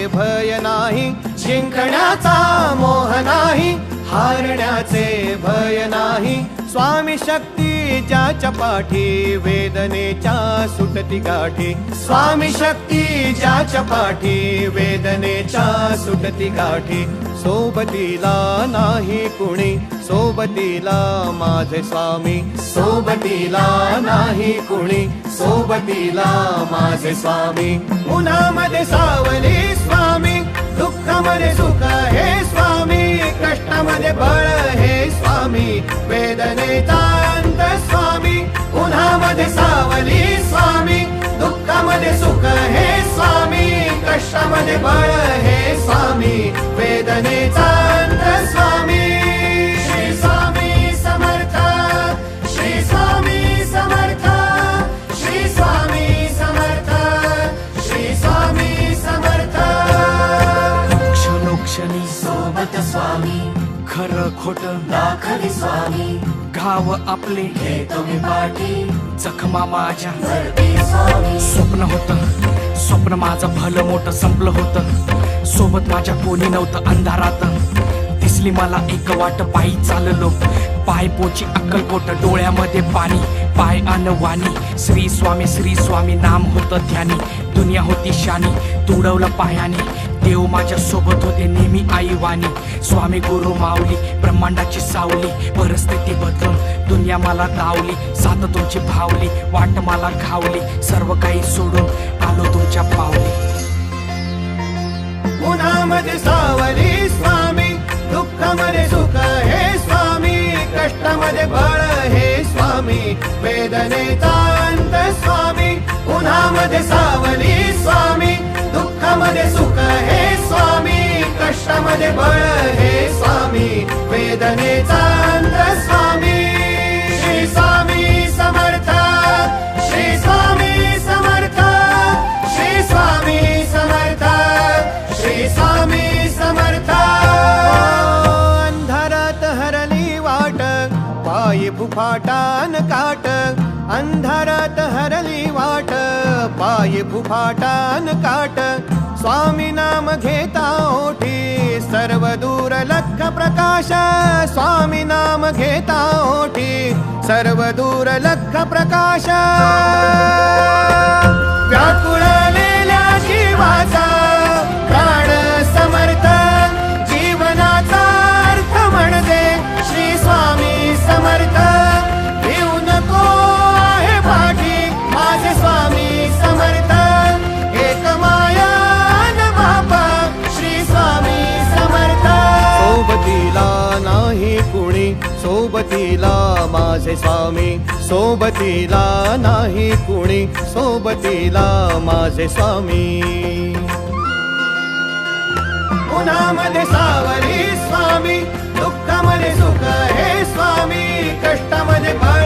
भय नाही, जिंकण्याचा मोह नाही, हारण्याचे भय नाही. स्वामी शक्ती ज्याच्या पाठी, वेदनेच्या सुटती गाठी. स्वामी शक्ती ज्याच्या पाठी, वेदनेच्या सुटती गाठी. सोबतीला नाही कुणी, सोबतीला माझे स्वामी. सोबतीला नाही कुणी, सोबतीला माझे स्वामी. उन्हामध्ये सावली स्वामी, दुःखामध्ये सुख हे स्वामी, कष्टामध्ये बळ हे स्वामी, वेदनेचा अंत स्वामी. उन्हामध्ये सावली स्वामी, दुःखामध्ये सुख हे स्वामी, कष्टामध्ये बळ हे स्वामी, वेदनेचा अंत स्वामी. श्री स्वामी समर्थ, श्री स्वामी समर्थ, श्री स्वामी समर्थ, श्री स्वामी समर्थ. क्षणोक्षणी सोबत स्वामी, खरं खोट दाखवी स्वामी. घाव आपले घेतो मी पाठी, जखमा माझ्या भरती स्वामी. स्वप्न होतं, स्वप्न माझं भलं मोठं संपलं होतं. सोबत माझ्या कोणी नव्हतं अंधारात. दिसली मला एक वाट, पायी चाललो, पाय पोची अक्कलकोट, डोळ्यामध्ये पाणी, पाय अनवाणी. श्री स्वामी नाम होतं ध्यानी, दुनिया होती शानी, तुडवलं पायाने. देव माझ्या सोबत होते नेहमी आईवानी. स्वामी गुरु माऊली, ब्रह्मांडाची सावली. परिस्थिती बदलून दुनिया मला धावली, साथ तुमची भावली, वाट मला घावली. सर्व काही सोडून आलो तुमच्या पावली. उन्हामध्ये सावली स्वामी, दुःखामध्ये सुख हे स्वामी, कष्टामध्ये बळ हे स्वामी, वेदनेचा अंत स्वामी. उन्हामध्ये सावली स्वामी, दुःखामध्ये सुख हे स्वामी, कष्टामध्ये बळ हे स्वामी, वेदनेचा अंत स्वामी. श्री स्वामी समर्थ, श्री स्वामी समर्थ, श्री स्वामी समर्थ, श्री स्वामी समर्थ. अंधारात हरली वाट, पायी फुफाटान काट. अंधारात हरली वाट, पायी फुफाटान काट. स्वामी नाम घेता ओठी, सर्व दूर लख प्रकाश. स्वामी नाम घेता ओठी, सर्व दूर लख प्रकाश. व्याकुळलेल्या जीवाचा प्राण समर्थ, जीवनाचा अर्थ म्हणजे श्री स्वामी समर्थ. भिऊ नको आहे पाठी, माझे स्वामी समर्थ. एक माया न बापा, श्री स्वामी समर्थ. सोबतीला नाही कुणी, सोबतीला माझे स्वामी. सोबतीला नाही कुणी, सोबतीला माझे स्वामी. उन्हामध्ये सावली स्वामी, दुःखामध्ये सुख हे स्वामी, कष्टामध्ये बळ